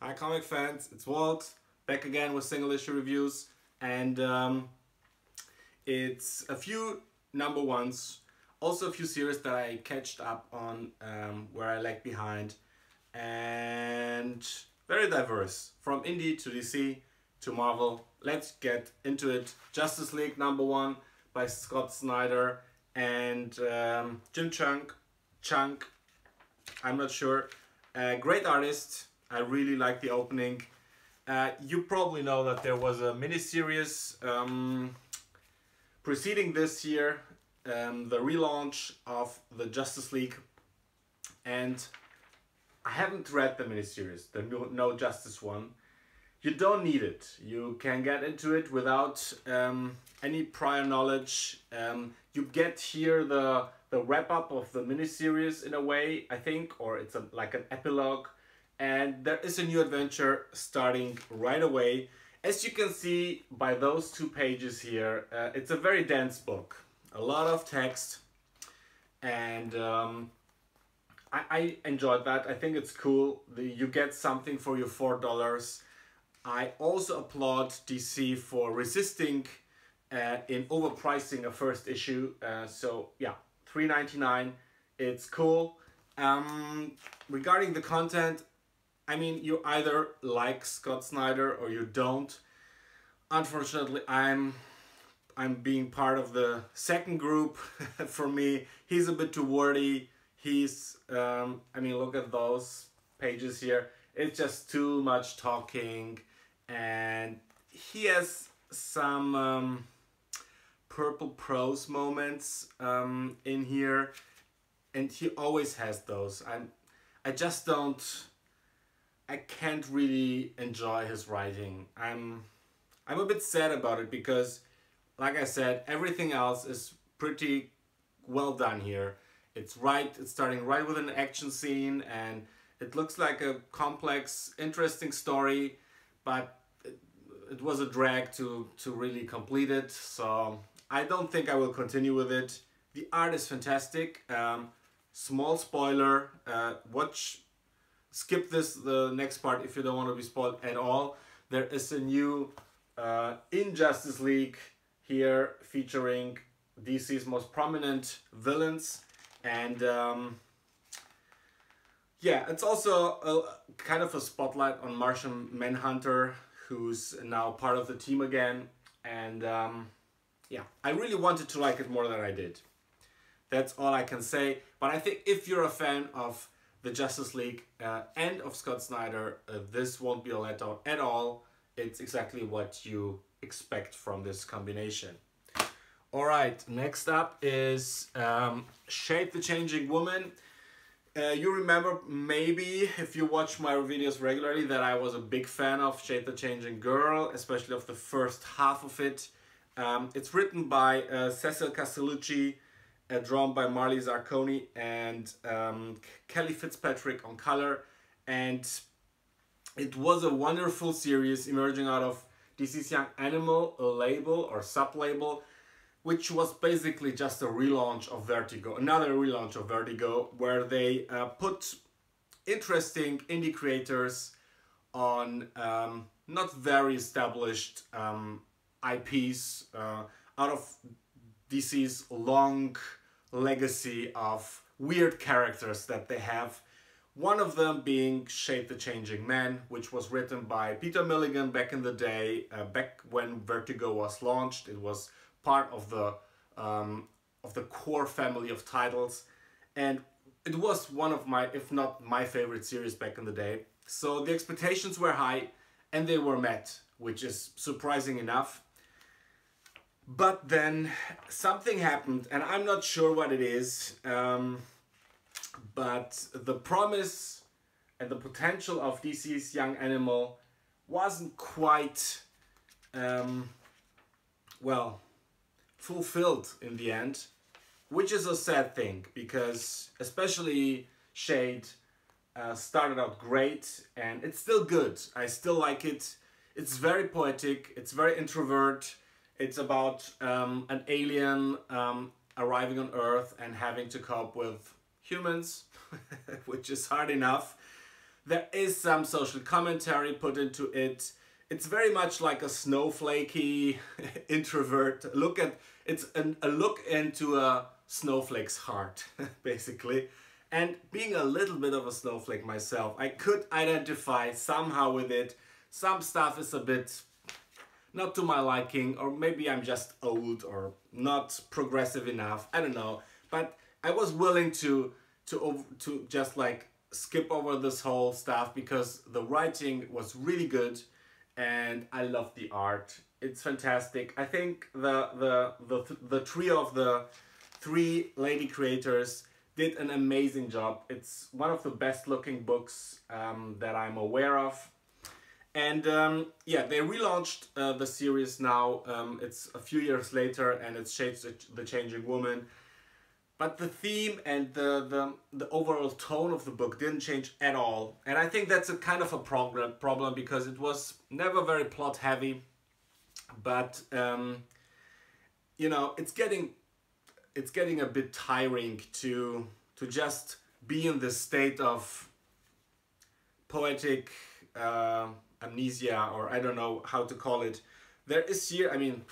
Hi comic fans, it's Walt, back again with single issue reviews, and it's a few number ones, also a few series that I catched up on where I lagged behind, and very diverse, from indie to DC to Marvel. Let's get into it. Justice League number one by Scott Snyder and Jim Chunk, I'm not sure. Great artist. I really like the opening. You probably know that there was a miniseries preceding this year, the relaunch of the Justice League, and I haven't read the miniseries, the No Justice one. You don't need it. You can get into it without any prior knowledge. You get here the wrap up of the miniseries in a way, I think, or it's like an epilogue. And there is a new adventure starting right away. As you can see by those 2 pages here, it's a very dense book. A lot of text. And I enjoyed that. I think it's cool. You get something for your $4. I also applaud DC for resisting in overpricing a first issue. So yeah, $3.99. It's cool. Regarding the content, I mean, you either like Scott Snyder or you don't. Unfortunately, I'm being part of the second group. For me, he's a bit too wordy. He's, I mean, look at those pages here. It's just too much talking. And he has some purple prose moments in here. And he always has those. I can't really enjoy his writing. I'm a bit sad about it because, like I said, everything else is pretty well done here. It's starting right with an action scene, and it looks like a complex, interesting story, but it was a drag to really complete it. So I don't think I will continue with it. The art is fantastic. Small spoiler, skip the next part if you don't want to be spoiled at all. There is a new Injustice League here featuring DC's most prominent villains, and yeah, it's also a kind of a spotlight on Martian Manhunter, who's now part of the team again, and yeah, I really wanted to like it more than I did. That's all I can say, but I think if you're a fan of the Justice League and of Scott Snyder, this won't be a letdown at all. It's exactly what you expect from this combination. Alright, next up is Shade the Changing Woman. You remember maybe, if you watch my videos regularly, that I was a big fan of Shade the Changing Girl, especially of the first half of it. It's written by Cecil Castellucci, drawn by Marley Zarconi and Kelly Fitzpatrick on color, and it was a wonderful series emerging out of DC's Young Animal, a label or sub-label, which was basically just a relaunch of Vertigo, another relaunch of Vertigo, where they put interesting indie creators on not very established IPs out of DC's long legacy of weird characters that they have. One of them being Shade the Changing Man, which was written by Peter Milligan back in the day, back when Vertigo was launched. It was part of the core family of titles, and it was one of my, if not my favorite series back in the day. So the expectations were high and they were met, which is surprising enough. But then something happened, and I'm not sure what it is, but the promise and the potential of DC's Young Animal wasn't quite, well, fulfilled in the end, which is a sad thing, because especially Shade started out great, and it's still good. I still like it. It's very poetic, it's very introvert. It's about an alien arriving on Earth and having to cope with humans, which is hard enough. There is some social commentary put into it. It's very much like a snowflakey introvert look at. It's a look into a snowflake's heart, basically. And being a little bit of a snowflake myself, I could identify somehow with it. Some stuff is a bit not to my liking, or maybe I'm just old or not progressive enough. I don't know. But I was willing to just like skip over this whole stuff because the writing was really good and I love the art. It's fantastic. I think the trio of the three lady creators did an amazing job. It's one of the best looking books that I'm aware of. And yeah, they relaunched the series now. It's a few years later and it's The Changing Woman. But the theme and the overall tone of the book didn't change at all. And I think that's a kind of a problem because it was never very plot heavy. But, you know, it's getting a bit tiring to just be in this state of poetic amnesia, or I don't know how to call it. There is here, I mean,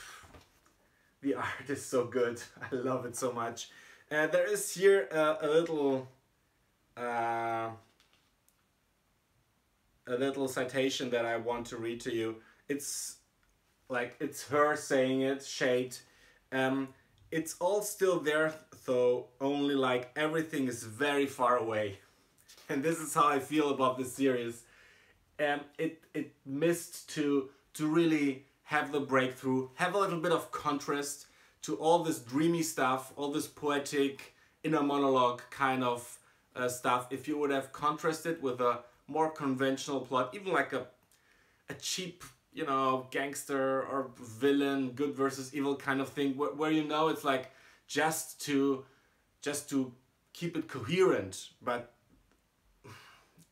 the art is so good. I love it so much. There is here a little citation that I want to read to you. It's like, it's her saying it, shade. It's all still there though, only like everything is very far away. And this is how I feel about this series. It missed to really have the breakthrough, have a little bit of contrast to all this dreamy stuff, all this poetic inner monologue kind of stuff. If you would have contrasted with a more conventional plot, even like a cheap, you know, gangster or villain, good versus evil kind of thing, where you know it's like just to keep it coherent. But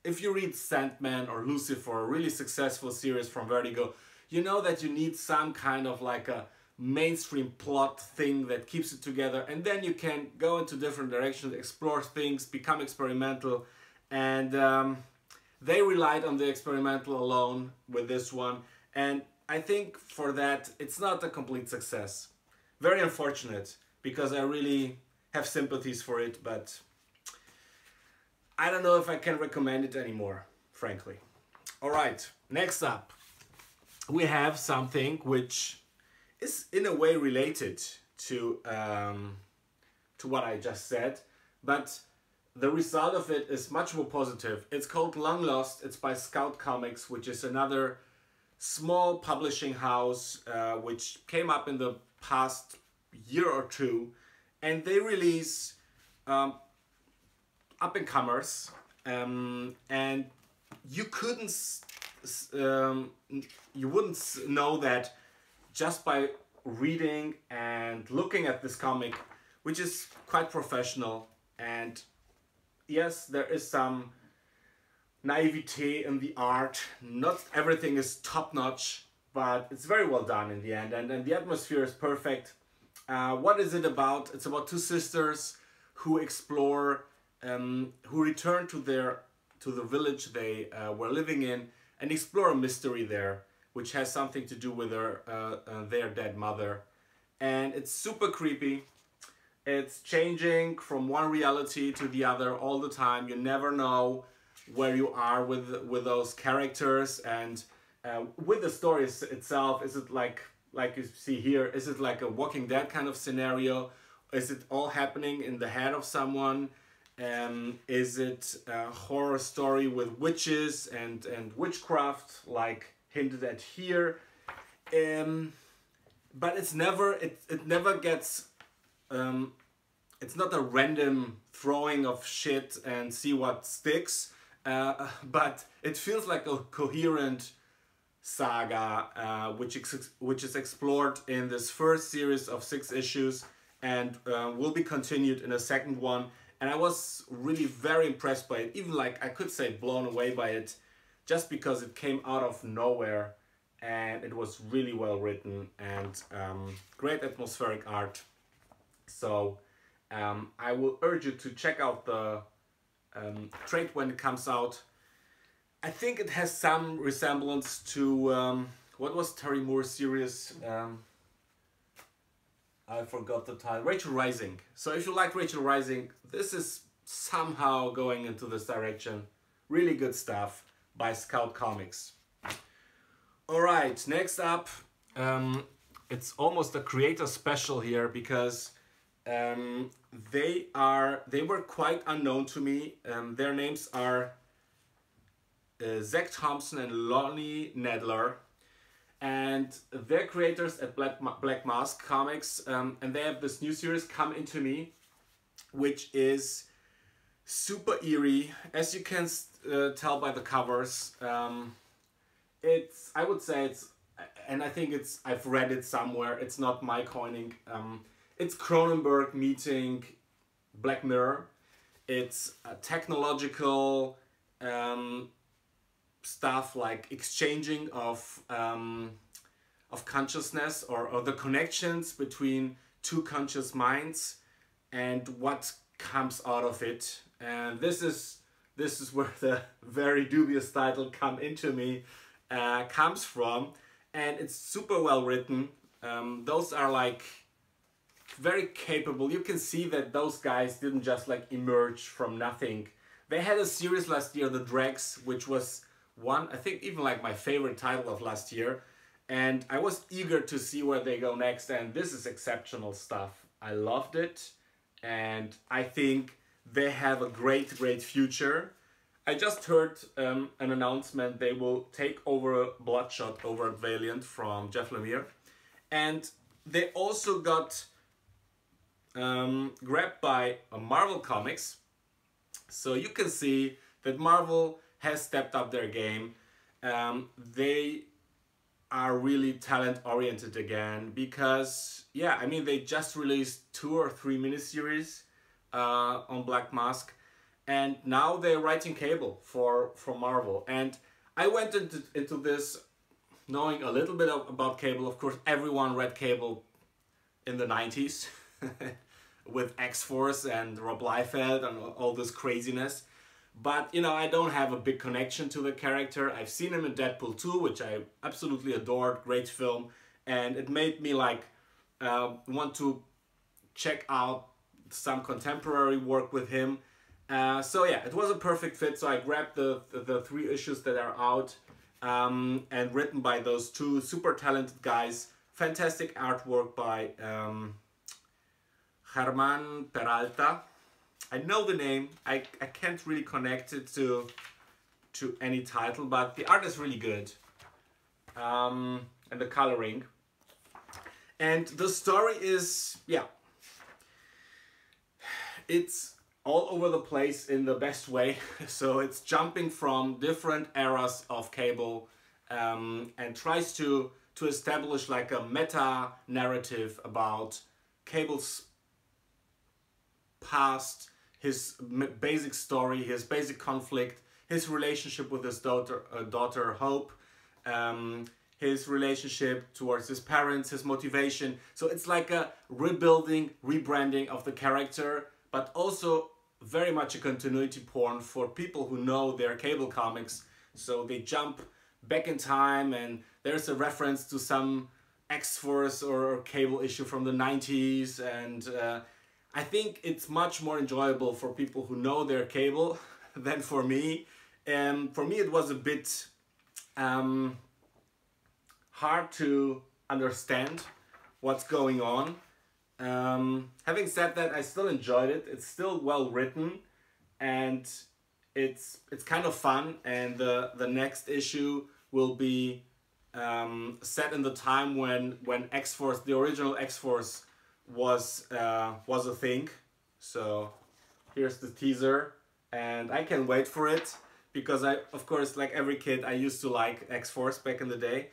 if you read Sandman or Lucifer, a really successful series from Vertigo, you know that you need some kind of like a mainstream plot thing that keeps it together, and then you can go into different directions, explore things, become experimental. And they relied on the experimental alone with this one, and I think for that it's not a complete success. Very unfortunate, because I really have sympathies for it, but I don't know if I can recommend it anymore, frankly. Alright, next up we have something which is in a way related to what I just said, but the result of it is much more positive. It's called Long Lost. It's by Scout Comics, which is another small publishing house which came up in the past year or two, and they release up-and-comers, and you wouldn't know that just by reading and looking at this comic, which is quite professional. And yes, there is some naivete in the art. Not everything is top-notch, but it's very well done in the end, and the atmosphere is perfect. What is it about? It's about two sisters who explore, who return to the village they were living in and explore a mystery there, which has something to do with their dead mother. And it's super creepy. It's changing from one reality to the other all the time. You never know where you are with those characters, and with the story itself. Is it like you see here, is it like a Walking Dead kind of scenario? Is it all happening in the head of someone? Is it a horror story with witches and witchcraft, like hinted at here? But it's never, it never gets, it's not a random throwing of shit and see what sticks, but it feels like a coherent saga, which is explored in this first series of 6 issues, and will be continued in a second one. And I was really very impressed by it, even like I could say blown away by it, just because it came out of nowhere and it was really well written and great atmospheric art. So I will urge you to check out the trade when it comes out. I think it has some resemblance to what was Terry Moore's series? I forgot the title. Rachel Rising. So if you like Rachel Rising, this is somehow going into this direction. Really good stuff by Scout Comics. Alright, next up, it's almost a creator special here because they were quite unknown to me. Their names are Zach Thompson and Lonnie Nadler. And they're creators at Black Mask Comics, and they have this new series, Come Into Me, which is super eerie, as you can tell by the covers. I would say it's, and I think it's, I've read it somewhere, it's not my coining, it's Cronenberg meeting Black Mirror. It's a technological stuff like exchanging of consciousness or the connections between two conscious minds and what comes out of it. And this is where the very dubious title Come Into Me comes from, and it's super well written. Those are like very capable. You can see that those guys didn't just like emerge from nothing. They had a series last year, The Dregs, which was one, I think even like my favorite title of last year, and I was eager to see where they go next, and this is exceptional stuff. I loved it, and I think they have a great future. I just heard an announcement they will take over Bloodshot over at Valiant from Jeff Lemire, and they also got grabbed by Marvel Comics, so you can see that Marvel has stepped up their game. They are really talent oriented again because, yeah, I mean, they just released 2 or 3 miniseries on Black Mask, and now they're writing Cable for Marvel. And I went into this knowing a little bit about Cable. Of course, everyone read Cable in the 90s with X-Force and Rob Liefeld and all this craziness. But, you know, I don't have a big connection to the character. I've seen him in Deadpool 2, which I absolutely adored. Great film. And it made me, like, want to check out some contemporary work with him. So, yeah, it was a perfect fit. So I grabbed the 3 issues that are out and written by those 2 super talented guys. Fantastic artwork by Germán Peralta. I know the name, I can't really connect it to any title, but the art is really good. And the coloring. And the story is, yeah, it's all over the place in the best way. So it's jumping from different eras of Cable and tries to establish like a meta narrative about Cable's past, his basic story, his basic conflict, his relationship with his daughter Hope, his relationship towards his parents, his motivation. So it's like a rebuilding, rebranding of the character, but also very much a continuity porn for people who know their Cable comics. So they jump back in time, and there's a reference to some X-Force or Cable issue from the 90s, and I think it's much more enjoyable for people who know their Cable than for me. For me it was a bit hard to understand what's going on. Having said that, I still enjoyed it. It's still well written, and it's kind of fun, and the next issue will be set in the time when X-Force, the original X-Force, was a thing. So here's the teaser, and I can wait for it because I, of course, like every kid, I used to like X-Force back in the day.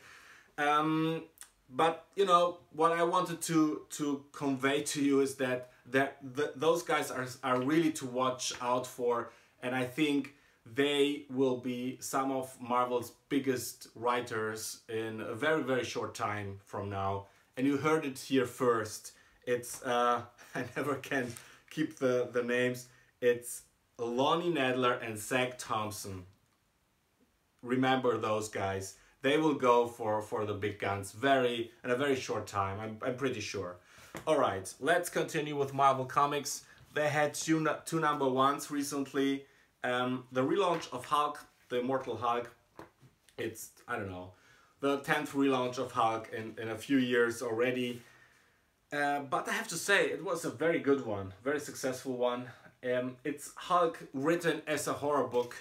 But you know what I wanted to convey to you is that those guys are really to watch out for, and I think they will be some of Marvel's biggest writers in a very short time from now. And you heard it here first. It's I never can keep the names. It's Lonnie Nadler and Zach Thompson. remember those guys. They will go for the big guns in a very short time, I'm pretty sure. Alright, let's continue with Marvel Comics. They had two number ones recently. The relaunch of Hulk, the Immortal Hulk. It's, I don't know, the 10th relaunch of Hulk in a few years already. But I have to say, it was a very good one, very successful one. It's Hulk written as a horror book,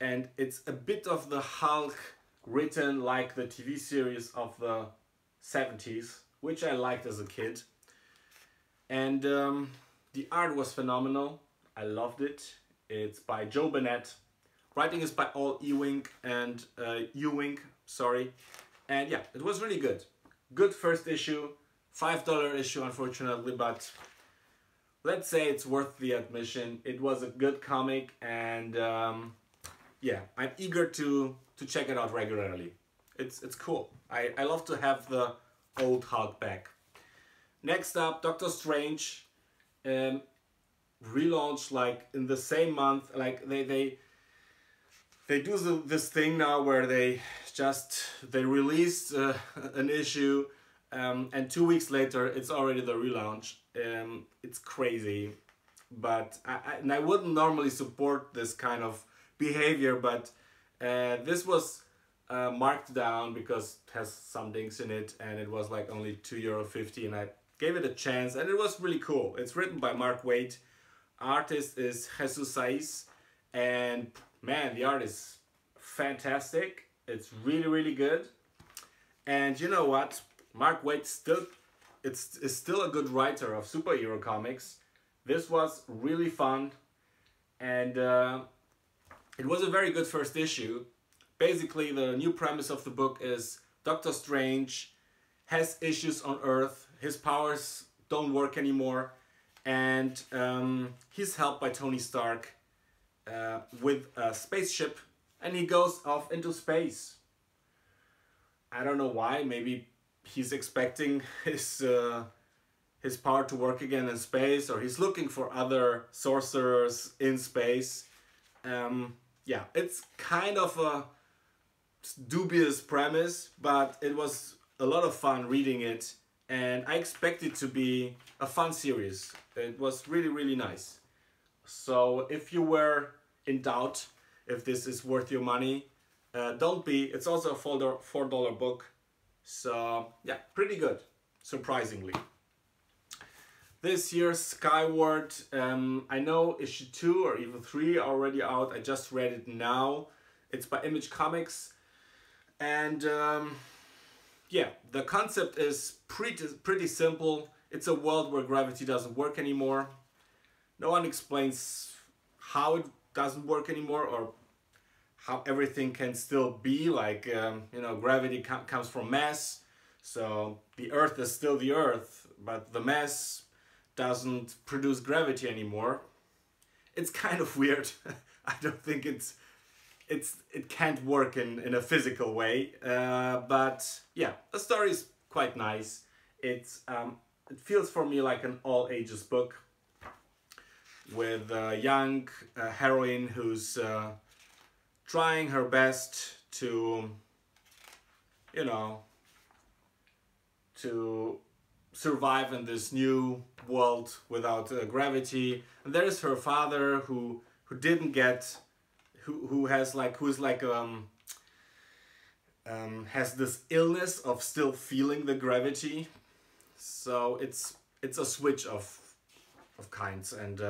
and it's a bit of the Hulk written like the TV series of the 70s, which I liked as a kid. And the art was phenomenal. I loved it. It's by Joe Bennett. Writing is by Al Ewing and Ewing, sorry. And yeah, it was really good. Good first issue. $5 issue, unfortunately, but let's say it's worth the admission. It was a good comic, and yeah, I'm eager to check it out regularly. It's cool. I love to have the old Hulk back. Next up, Doctor Strange, relaunched like in the same month. Like they do this thing now where they released an issue. And 2 weeks later, it's already the relaunch. It's crazy, but I wouldn't normally support this kind of behavior, but this was marked down because it has some dings in it, and it was like only €2.50, and I gave it a chance, and it was really cool. It's written by Mark Waid. Artist is Jesus Saiz, and man, the art is fantastic. It's really, really good. And you know what? Mark Waid is still a good writer of superhero comics. This was really fun, and it was a very good first issue. Basically, the new premise of the book is Doctor Strange has issues on Earth. His powers don't work anymore, and he's helped by Tony Stark with a spaceship, and he goes off into space. I don't know why. Maybe he's expecting his power to work again in space, or he's looking for other sorcerers in space. Yeah, it's kind of a dubious premise, but it was a lot of fun reading it, and I expect it to be a fun series. It was really, really nice. So if you were in doubt if this is worth your money, don't be. It's also a $4 book. So yeah, pretty good, surprisingly. This year's Skyward, I know issue 2 or even 3 are already out. I just read it now. It's by Image Comics, and yeah, the concept is pretty simple. It's a world where gravity doesn't work anymore. No one explains how it doesn't work anymore, or how everything can still be like, you know, gravity comes from mass, so the Earth is still the Earth, but the mass doesn't produce gravity anymore. It's kind of weird. I don't think it can't work in a physical way, but yeah, the story is quite nice. It feels for me like an all ages book with a young heroine who's trying her best to, you know, to survive in this new world without gravity. And there is her father who didn't get, who's like has this illness of still feeling the gravity. So it's a switch of kinds, and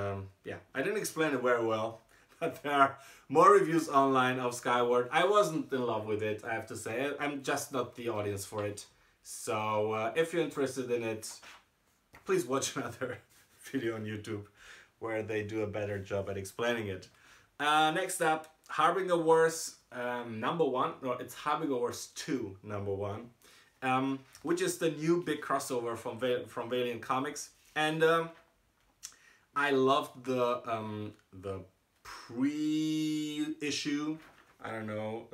yeah, I didn't explain it very well. But there are more reviews online of Skyward. I wasn't in love with it, I have to say. I'm just not the audience for it. So if you're interested in it, please watch another video on YouTube where they do a better job at explaining it. Next up, Harbinger Wars #1. No, it's Harbinger Wars 2 #1, which is the new big crossover from Valiant Comics. And I loved the pre-issue, I don't know,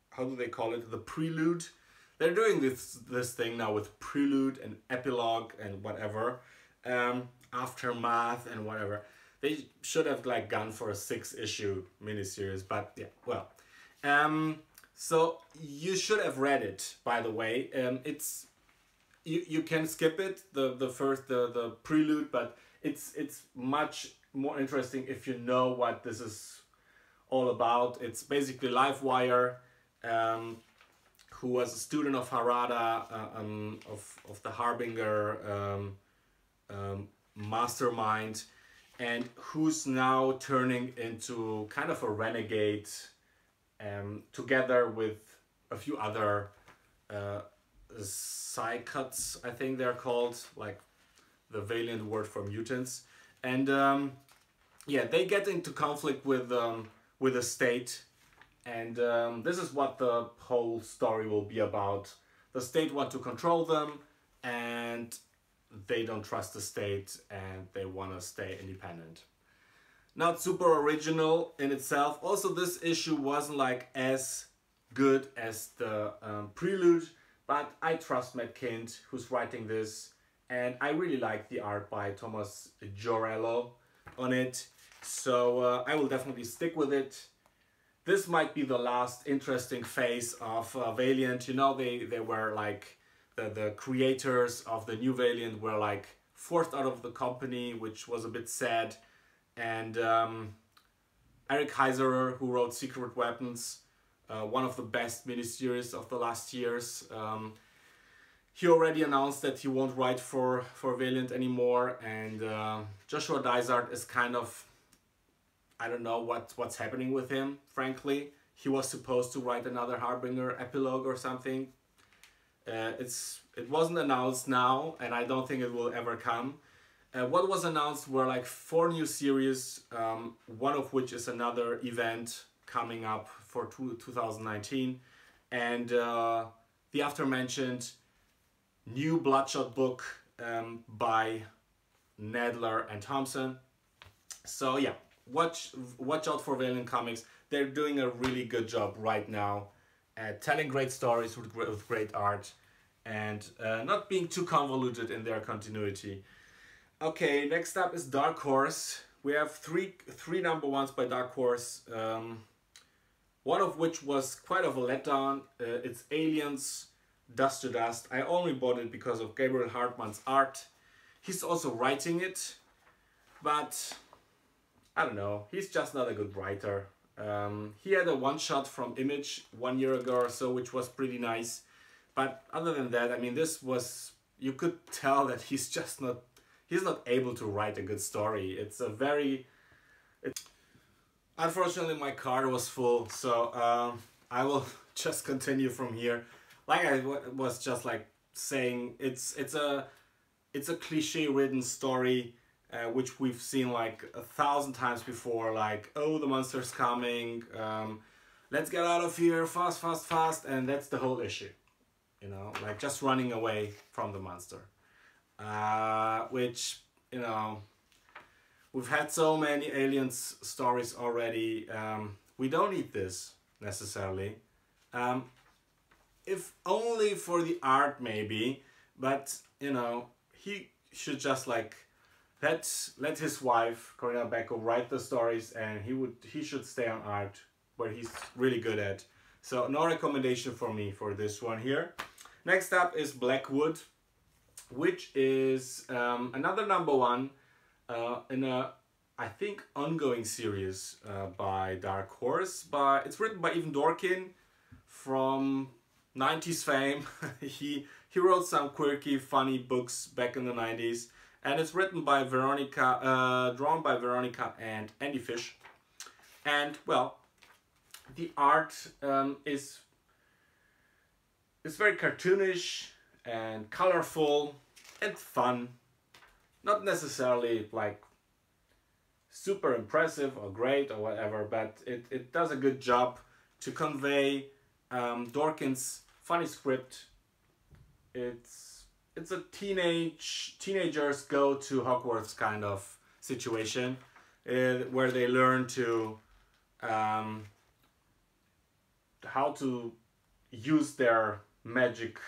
how do they call it, the prelude. They're doing this thing now with prelude and epilogue and whatever, aftermath and whatever. They should have like gone for a 6-issue miniseries, but yeah, well, So you should have read it, by the way. It's you can skip it, the prelude, but it's much more interesting if you know what this is all about. It's basically Livewire, who was a student of Harada, of the Harbinger mastermind, and who's now turning into kind of a renegade, together with a few other psychots, I think they're called, like the Valiant word for mutants. And yeah, they get into conflict with the state, and this is what the whole story will be about. The state want to control them, and they don't trust the state, and they want to stay independent. Not super original in itself. Also, this issue wasn't like as good as the prelude, but I trust Matt Kindt, who's writing this, and I really like the art by Thomas Giorello on it, so I will definitely stick with it. This might be the last interesting phase of Valiant. You know, they were like, the creators of the new Valiant were like forced out of the company, which was a bit sad. And Eric Heiserer, who wrote Secret Weapons, one of the best miniseries of the last years, he already announced that he won't write for Valiant anymore, and Joshua Dysart is kind of, I don't know what's happening with him, frankly. He was supposed to write another Harbinger epilogue or something. It wasn't announced now, and I don't think it will ever come. What was announced were like 4 new series, one of which is another event coming up for 2019, and the aforementioned new Bloodshot book by Nadler and Thompson. So yeah, watch out for Valiant Comics. They're doing a really good job right now at telling great stories with great art, and not being too convoluted in their continuity. Okay, next up is Dark Horse. We have three number ones by Dark Horse, one of which was quite of a letdown. It's Aliens, Dust to Dust. I only bought it because of Gabriel Hartmann's art. He's also writing it, but I don't know, he's just not a good writer. He had a one-shot from Image 1 year ago or so, which was pretty nice. But other than that, I mean, this was, you could tell that he's just not, he's not able to write a good story. It's a very... Unfortunately, my card was full, so I will just continue from here. Like I was just like saying, it's a cliche-ridden story, which we've seen like 1,000 times before. Like, oh, the monster's coming, let's get out of here, fast, fast, fast, and that's the whole issue. You know, like just running away from the monster. Which, you know, we've had so many Aliens stories already. We don't need this necessarily. If only for the art maybe, but you know, he should just like let his wife Corinna Bacco write the stories, and he should stay on art where he's really good at. So no recommendation for me for this one here. Next up is Blackwood, which is another number one in a, I think, ongoing series by Dark Horse. It's written by Ivan Dorkin from 90s fame. he wrote some quirky, funny books back in the 90s, and it's written by drawn by Veronica and Andy Fish. And well, the art is very cartoonish and colorful and fun. Not necessarily like super impressive or great or whatever, but it does a good job to convey Dorkin's funny script. It's a teenagers go to Hogwarts kind of situation, where they learn to how to use their magic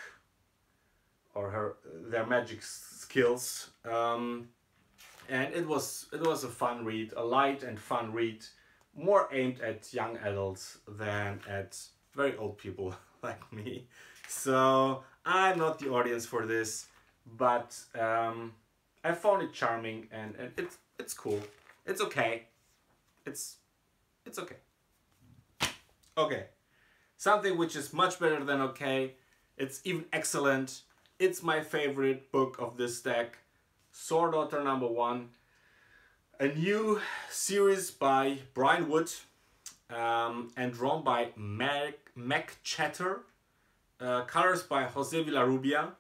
or their magic skills, and it was a fun read, a light and fun read, more aimed at young adults than at very old people like me. So I'm not the audience for this, but I found it charming, and it's cool. It's okay. It's okay. Okay. Something which is much better than okay. It's even excellent. It's my favorite book of this deck. Sword Daughter #1. A new series by Brian Wood and drawn by Mac Chatter. Colors by Jose Villarrubia.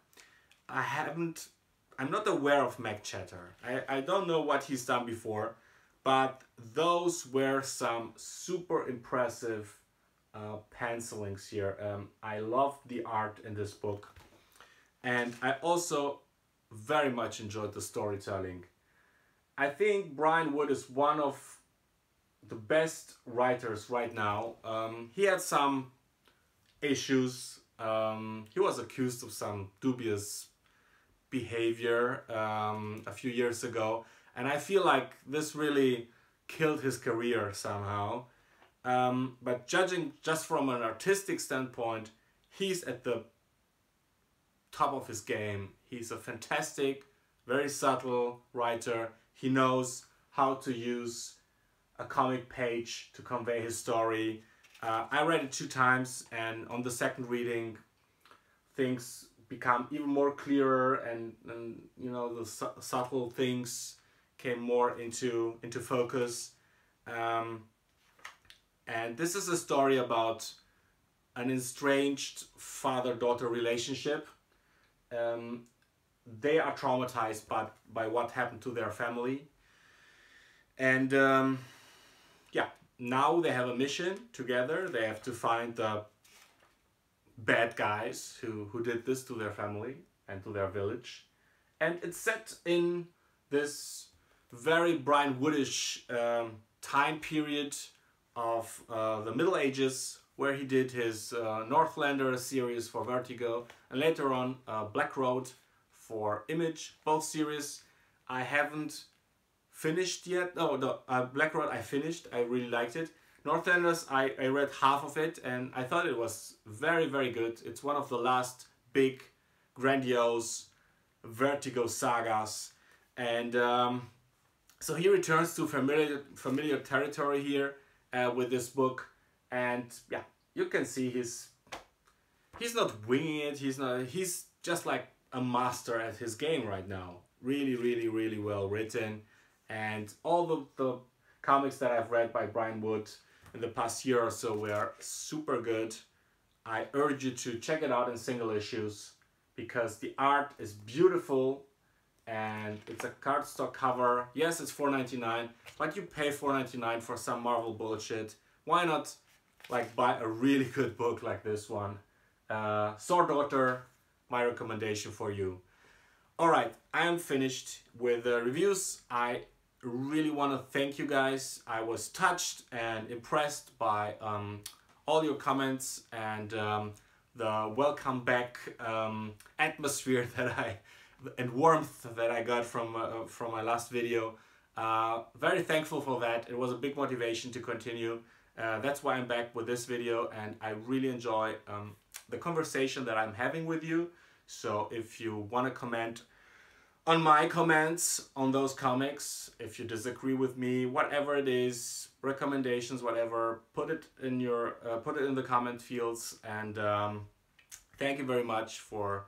I'm not aware of Mac Chatter. I don't know what he's done before, but those were some super impressive pencilings here. I love the art in this book, and I also very much enjoyed the storytelling. I think Brian Wood is one of the best writers right now. He had some issues. He was accused of some dubious behavior a few years ago, and I feel like this really killed his career somehow. But judging just from an artistic standpoint, he's at the top of his game. He's a fantastic, very subtle writer. He knows how to use a comic page to convey his story. I read it 2 times, and on the second reading, things become even more clearer, and you know, the subtle things came more into focus. And this is a story about an estranged father-daughter relationship. They are traumatized by what happened to their family. And yeah, now they have a mission together. They have to find the bad guys who did this to their family and to their village. And it's set in this very Brian Woodish time period of the Middle Ages, where he did his Northlander series for Vertigo, and later on Black Road for Image, both series I haven't finished yet. No, Black Road I finished, I really liked it. Northlanders, I read half of it, and I thought it was very, very good. It's one of the last big, grandiose Vertigo sagas, and so he returns to familiar territory here with this book, and yeah, you can see he's not winging it. He's just like a master at his game right now. Really, really, really well written, and all the comics that I've read by Brian Wood in the past year or so were super good. I urge you to check it out in single issues, because the art is beautiful, and it's a cardstock cover. Yes, it's $4.99, but you pay $4.99 for some Marvel bullshit. Why not like buy a really good book like this one? Sword Daughter, my recommendation for you. Alright, I am finished with the reviews. I really want to thank you guys. I was touched and impressed by all your comments and the welcome back atmosphere and warmth that I got from my last video. Very thankful for that. It was a big motivation to continue. That's why I'm back with this video, and I really enjoy the conversation that I'm having with you. So if you want to comment on my comments on those comics, if you disagree with me, whatever it is, recommendations, whatever, put it in the comment fields. And thank you very much for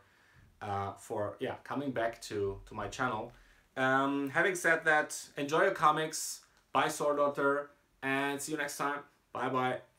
coming back to my channel. Having said that, enjoy your comics, buy Sword Daughter, and see you next time. Bye bye.